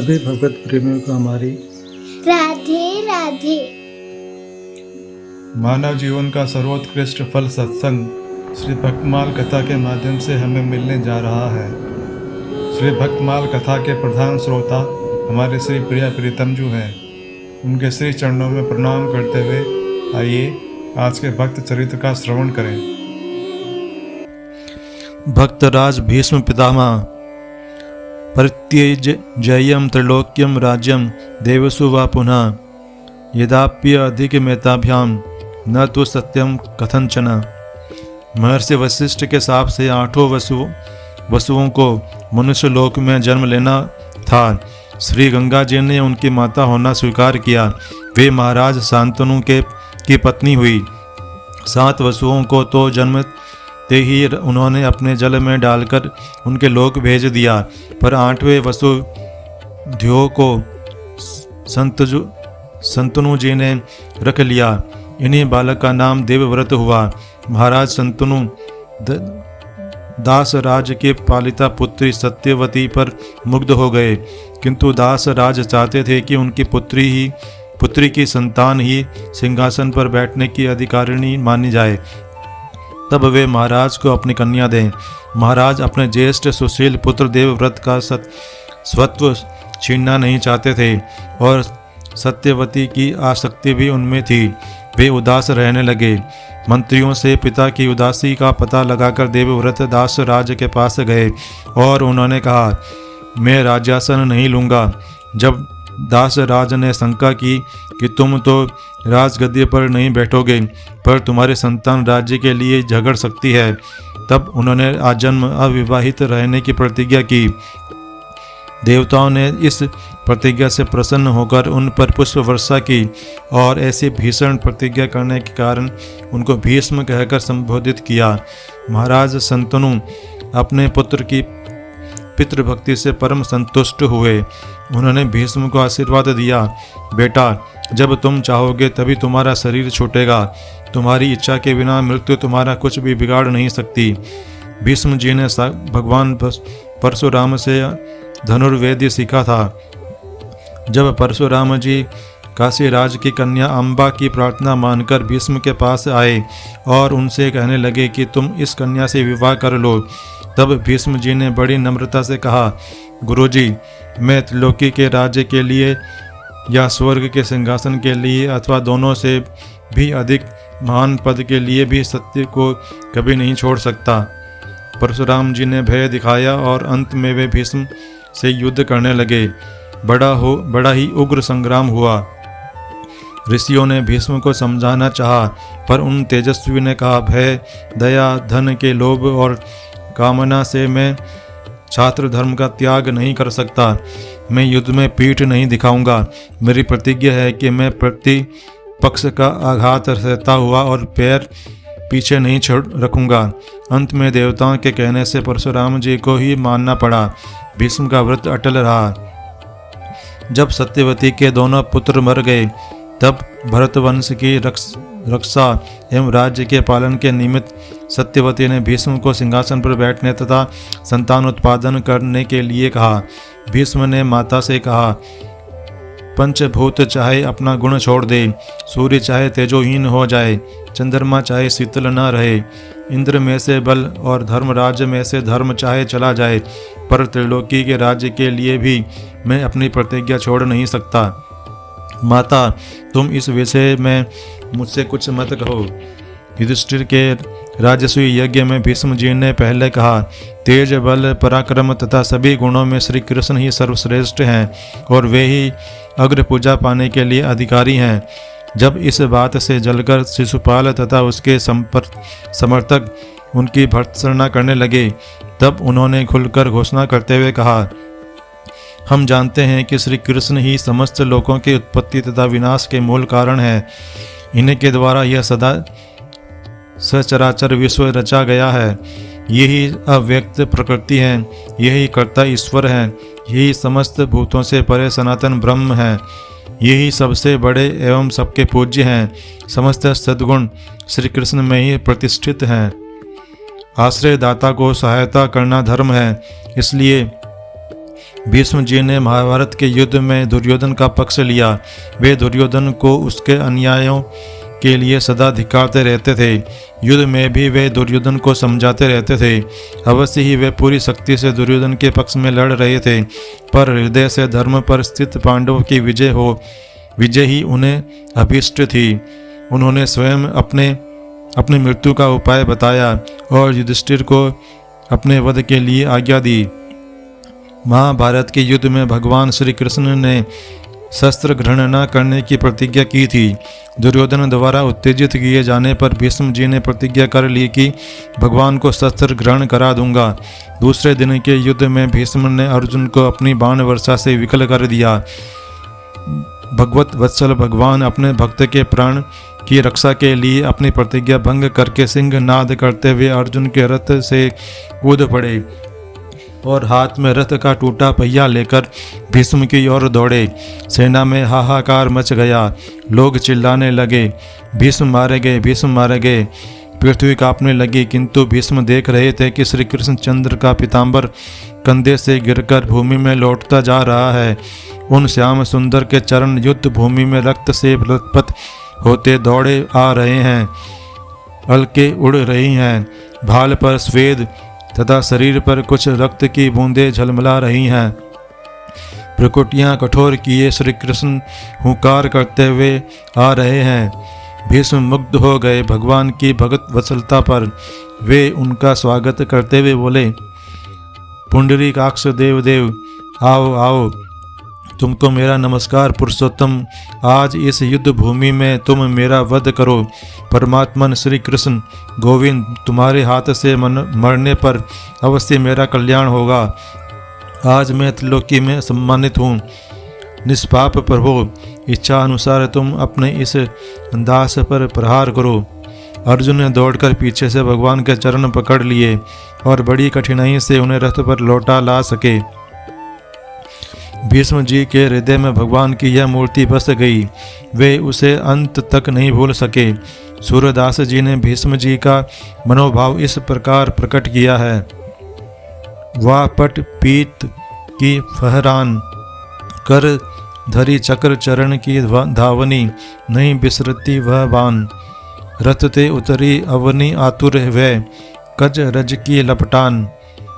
सभी भगवत प्रेमियों को हमारी राधे राधे। मानव जीवन का सर्वोत्कृष्ट फल सत्संग श्री भक्तमाल कथा के माध्यम से हमें मिलने जा रहा है। श्री भक्तमाल कथा के प्रधान श्रोता हमारे श्री प्रिया प्रीतम जी हैं। उनके श्री चरणों में प्रणाम करते हुए आइए आज के भक्त चरित्र का श्रवण करें। भक्तराज भीष्म पितामह परित्यज्य जय्यम त्रैलोक्यम राज्यम देवसु वा पुनः यदाप्य अधिकमेताभ्याम न तो सत्यम कथंचन। महर्षि वशिष्ठ के साप से 8 वसुओं को मनुष्य लोक में जन्म लेना था। श्री गंगा जी ने उनकी माता होना स्वीकार किया। वे महाराज शांतनु की पत्नी हुई। 7 वसुओं को तो जन्मते ही उन्होंने अपने जल में डालकर उनके लोक भेज दिया, पर 8वें वसु ध्यो को संतनु जी ने रख लिया। इन्हीं बालक का नाम देवव्रत हुआ। महाराज संतनु दास राज के पालिता पुत्री सत्यवती पर मुग्ध हो गए, किंतु दास राज चाहते थे कि उनकी पुत्री की संतान ही सिंहासन पर बैठने की अधिकारिणी मानी जाए। तब वे महाराज को अपनी कन्या दें। महाराज अपने ज्येष्ठ सुशील पुत्र देवव्रत का स्वत्व छीनना नहीं चाहते थे और सत्यवती की आसक्ति भी उनमें थी। वे उदास रहने लगे। मंत्रियों से पिता की उदासी का पता लगाकर देवव्रत दास राज के पास गए और उन्होंने कहा, मैं राज्यासन नहीं लूँगा। जब दास राज ने शंका की कि तुम तो राजगद्दी पर नहीं बैठोगे, पर तुम्हारी संतान राज्य के लिए झगड़ सकती है, तब उन्होंने आजन्म अविवाहित रहने की प्रतिज्ञा की। देवताओं ने इस प्रतिज्ञा से प्रसन्न होकर उन पर पुष्प वर्षा की और ऐसी भीषण प्रतिज्ञा करने के कारण उनको भीष्म कहकर संबोधित किया। महाराज संतनु अपने पुत्र की पितृभक्ति से परम संतुष्ट हुए। उन्होंने भीष्म को आशीर्वाद दिया, बेटा, जब तुम चाहोगे तभी तुम्हारा शरीर छूटेगा। तुम्हारी इच्छा के बिना मृत्यु तुम्हारा कुछ भी बिगाड़ नहीं सकती। भीष्म जी ने भगवान परशुराम से धनुर्वेद सीखा था। जब परशुराम जी काशीराज की कन्या अम्बा की प्रार्थना मानकर भीष्म के पास आए और उनसे कहने लगे कि तुम इस कन्या से विवाह कर लो, तब भीष्म जी ने बड़ी नम्रता से कहा, गुरुजी, मैं त्रिलोकी के राज्य के लिए या स्वर्ग के सिंहासन के लिए अथवा दोनों से भी अधिक महान पद के लिए भी सत्य को कभी नहीं छोड़ सकता। परशुराम जी ने भय दिखाया और अंत में वे भीष्म से युद्ध करने लगे। बड़ा ही उग्र संग्राम हुआ। ऋषियों ने भीष्म को समझाना चाहा, पर उन तेजस्वी ने कहा, भय, दया, धन के लोभ और कामना से मैं छात्र धर्म का त्याग नहीं कर सकता। मैं युद्ध में पीठ नहीं दिखाऊंगा। मेरी प्रतिज्ञा है कि मैं प्रतिपक्ष का आघात सहता हुआ और पैर पीछे नहीं छोड़ रखूंगा। अंत में देवताओं के कहने से परशुराम जी को ही मानना पड़ा। भीष्म का व्रत अटल रहा। जब सत्यवती के दोनों पुत्र मर गए, तब भरतवंश की रक्षा एवं राज्य के पालन के निमित्त सत्यवती ने भीष्म को सिंहासन पर बैठने तथा संतान उत्पादन करने के लिए कहा। भीष्म ने माता से कहा, पंचभूत चाहे अपना गुण छोड़ दे, सूर्य चाहे तेजोहीन हो जाए, चंद्रमा चाहे शीतल न रहे, इंद्र में से बल और धर्मराज में से धर्म चाहे चला जाए, पर त्रिलोकी के राज्य के लिए भी मैं अपनी प्रतिज्ञा छोड़ नहीं सकता। माता, तुम इस विषय में मुझसे कुछ मत कहो। युधिष्ठिर के राजसूय यज्ञ में भीष्म जी ने पहले कहा, तेज, बल, पराक्रम तथा सभी गुणों में श्री कृष्ण ही सर्वश्रेष्ठ हैं और वे ही अग्र पूजा पाने के लिए अधिकारी हैं। जब इस बात से जलकर शिशुपाल तथा उसके समर्थक उनकी भर्त्सना करने लगे, तब उन्होंने खुलकर घोषणा करते हुए कहा, हम जानते हैं कि श्री कृष्ण ही समस्त लोकों की उत्पत्ति तथा विनाश के मूल कारण है। इन्हीं के द्वारा यह सदा सचराचर विश्व रचा गया है। यही अव्यक्त प्रकृति है, यही कर्ता ईश्वर है, यही समस्त भूतों से परे सनातन ब्रह्म है, यही सबसे बड़े एवं सबके पूज्य हैं। समस्त सद्गुण श्री कृष्ण में ही प्रतिष्ठित हैं। आश्रय दाता को सहायता करना धर्म है, इसलिए भीष्म जी ने महाभारत के युद्ध में दुर्योधन का पक्ष लिया। वे दुर्योधन को उसके अन्यायों के लिए सदा धिक्कारते रहते थे। युद्ध में भी वे दुर्योधन को समझाते रहते थे। अवश्य ही वे पूरी शक्ति से दुर्योधन के पक्ष में लड़ रहे थे, पर हृदय से धर्म पर स्थित पांडवों की विजय ही उन्हें अभीष्ट थी। उन्होंने स्वयं अपनी मृत्यु का उपाय बताया और युधिष्ठिर को अपने वध के लिए आज्ञा दी। महाभारत के युद्ध में भगवान श्री कृष्ण ने शस्त्र ग्रहण न करने की प्रतिज्ञा की थी। दुर्योधन द्वारा उत्तेजित किए जाने पर भीष्म जी ने प्रतिज्ञा कर ली कि भगवान को शस्त्र ग्रहण करा दूंगा। दूसरे दिन के युद्ध में भीष्म ने अर्जुन को अपनी बाण वर्षा से विकल कर दिया। भगवत वत्सल भगवान अपने भक्त के प्राण की रक्षा के लिए अपनी प्रतिज्ञा भंग करके सिंह नाद करते हुए अर्जुन के रथ से कूद पड़े और हाथ में रथ का टूटा पहिया लेकर भीष्म की ओर दौड़े। सेना में हाहाकार मच गया। लोग चिल्लाने लगे, भीष्म मारे गए, भीष्म मारे गए। पृथ्वी कांपने लगी, किंतु भीष्म देख रहे थे कि श्री कृष्ण चंद्र का पीतांबर कंधे से गिरकर भूमि में लौटता जा रहा है। उन श्याम सुंदर के चरण युद्ध भूमि में रक्त से लथपथ होते दौड़े आ रहे हैं, अलके उड़ रही हैं। भाल पर स्वेद तथा शरीर पर कुछ रक्त की बूंदें झलमला रही हैं। प्रकुटियां कठोर किए श्री कृष्ण हुंकार करते हुए आ रहे हैं। भीष्म मुग्ध हो गए भगवान की भगत वत्सलता पर। वे उनका स्वागत करते हुए बोले, पुंडरीकाक्ष देव, आओ आओ, तुमको मेरा नमस्कार पुरुषोत्तम। आज इस युद्ध भूमि में तुम मेरा वध करो। परमात्मन श्री कृष्ण गोविंद, तुम्हारे हाथ से मरने पर अवश्य मेरा कल्याण होगा। आज मैं त्रिलोकी में सम्मानित हूँ। निष्पाप प्रभु, इच्छा अनुसार तुम अपने इस दास पर प्रहार करो। अर्जुन ने दौड़कर पीछे से भगवान के चरण पकड़ लिए और बड़ी कठिनाई से उन्हें रथ पर लौटा ला सके। भीष्म जी के हृदय में भगवान की यह मूर्ति बस गई। वे उसे अंत तक नहीं भूल सके। सूरदास जी ने भीष्म जी का मनोभाव इस प्रकार प्रकट किया है। वाह पट पीत की फहरान, कर धरी चक्र चरण की धावनी, नहीं बिसरती वह बान। रथ ते उतरी अवनी आतुर वह, कज रज की लपटान।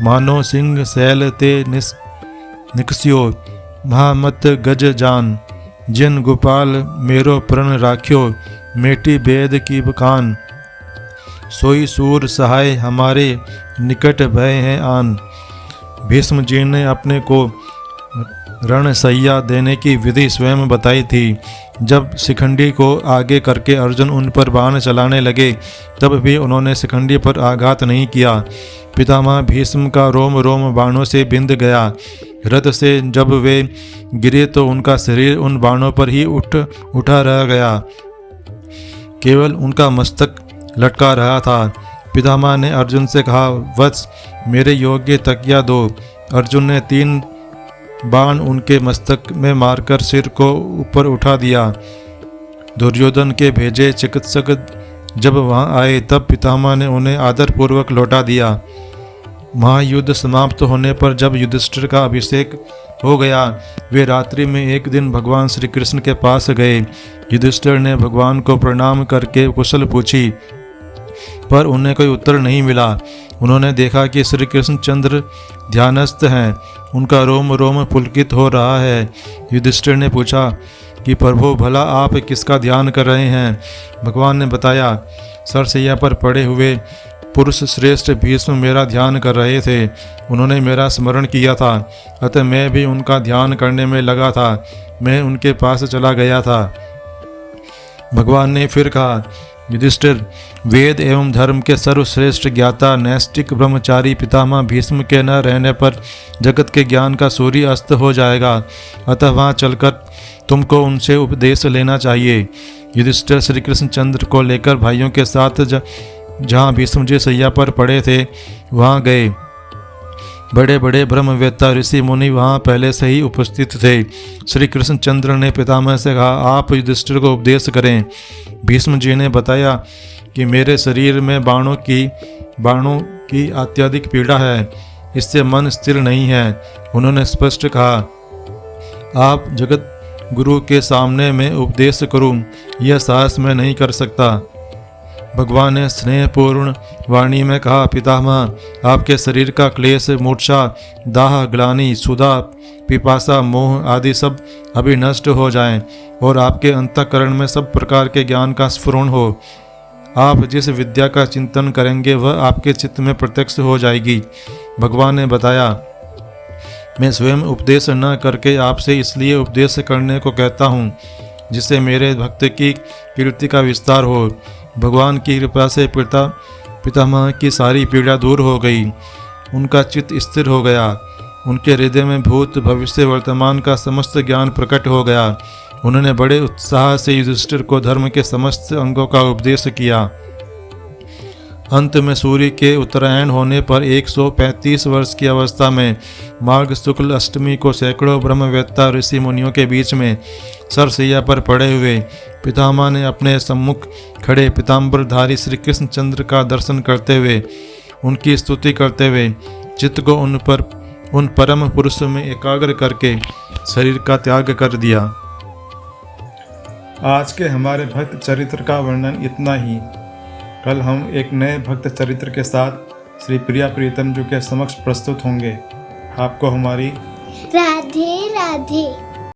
मानो सिंह सैल ते निकस्यो, महामत गज जान। जिन गोपाल मेरो प्रण राख्यो, मेटी बेद की बकान। सोई सूर सहाय हमारे, निकट भय हैं आन। भीष्म जी ने अपने को रणसैया देने की विधि स्वयं बताई थी। जब शिखंडी को आगे करके अर्जुन उन पर बाण चलाने लगे, तब भी उन्होंने शिखंडी पर आघात नहीं किया। पितामह भीष्म का रोम रोम बाणों से बिंध गया। रथ से जब वे गिरे तो उनका शरीर उन बाणों पर ही उठा रह गया। केवल उनका मस्तक लटका रहा था। पितामह ने अर्जुन से कहा, वत्स, मेरे योग्य तकिया दो। अर्जुन ने 3 बाण उनके मस्तक में मारकर सिर को ऊपर उठा दिया। दुर्योधन के भेजे चिकित्सक जब वहां आए, तब पितामह ने उन्हें आदरपूर्वक लौटा दिया। महायुद्ध समाप्त होने पर जब युधिष्ठिर का अभिषेक हो गया, वे रात्रि में एक दिन भगवान श्री कृष्ण के पास गए। युधिष्ठिर ने भगवान को प्रणाम करके कुशल पूछी, पर उन्हें कोई उत्तर नहीं मिला। उन्होंने देखा कि श्री कृष्ण चंद्र ध्यानस्थ हैं, उनका रोम रोम पुलकित हो रहा है। युधिष्ठिर ने पूछा कि प्रभु, भला आप किसका ध्यान कर रहे हैं? भगवान ने बताया, सरसैया पर पड़े हुए पुरुष श्रेष्ठ भीष्म मेरा ध्यान कर रहे थे। उन्होंने मेरा स्मरण किया था, अतः मैं भी उनका ध्यान करने में लगा था। मैं उनके पास चला गया था। भगवान ने फिर कहा, युधिष्ठिर, वेद एवं धर्म के सर्वश्रेष्ठ ज्ञाता नैष्ठिक ब्रह्मचारी पितामह भीष्म के न रहने पर जगत के ज्ञान का सूर्य अस्त हो जाएगा। अतः वहाँ चलकर तुमको उनसे उपदेश लेना चाहिए। युधिष्ठिर श्री कृष्ण चंद्र को लेकर भाइयों के साथ जहाँ भीष्म जी सैया पर पड़े थे वहाँ गए। बड़े बड़े ब्रह्मवेत्ता ऋषि मुनि वहाँ पहले से ही उपस्थित थे। श्री कृष्ण चंद्र ने पितामह से कहा, आप युधिष्ठिर को उपदेश करें। भीष्म जी ने बताया कि मेरे शरीर में बाणों की अत्यधिक पीड़ा है। इससे मन स्थिर नहीं है। उन्होंने स्पष्ट कहा, आप जगत गुरु के सामने मैं उपदेश करूं, यह साहस मैं नहीं कर सकता। भगवान ने स्नेहपूर्ण वाणी में कहा, पितामह, आपके शरीर का क्लेश, मूर्छा, दाह, ग्लानि, सुधा, पिपासा, मोह आदि सब अभी नष्ट हो जाएं और आपके अंतःकरण में सब प्रकार के ज्ञान का स्फुरण हो। आप जिस विद्या का चिंतन करेंगे वह आपके चित्त में प्रत्यक्ष हो जाएगी। भगवान ने बताया, मैं स्वयं उपदेश न करके आपसे इसलिए उपदेश करने को कहता हूँ जिससे मेरे भक्त की कीर्ति का विस्तार हो। भगवान की कृपा से पितामह की सारी पीड़ा दूर हो गई। उनका चित्त स्थिर हो गया। उनके हृदय में भूत, भविष्य, वर्तमान का समस्त ज्ञान प्रकट हो गया। उन्होंने बड़े उत्साह से युधिष्ठिर को धर्म के समस्त अंगों का उपदेश किया। अंत में सूर्य के उत्तरायण होने पर 135 वर्ष की अवस्था में माघ शुक्ल अष्टमी को सैकड़ों ब्रह्मवेत्ता ऋषि मुनियों के बीच में सरसैया पर पड़े हुए पितामह ने अपने सम्मुख खड़े पीताम्बरधारी श्री कृष्णचंद्र का दर्शन करते हुए, उनकी स्तुति करते हुए चित्त को उन परम पुरुष में एकाग्र करके शरीर का त्याग कर दिया। आज के हमारे भक्त चरित्र का वर्णन इतना ही। कल हम एक नए भक्त चरित्र के साथ श्री प्रिया प्रीतम जी के समक्ष प्रस्तुत होंगे। आपको हमारी राधे राधे।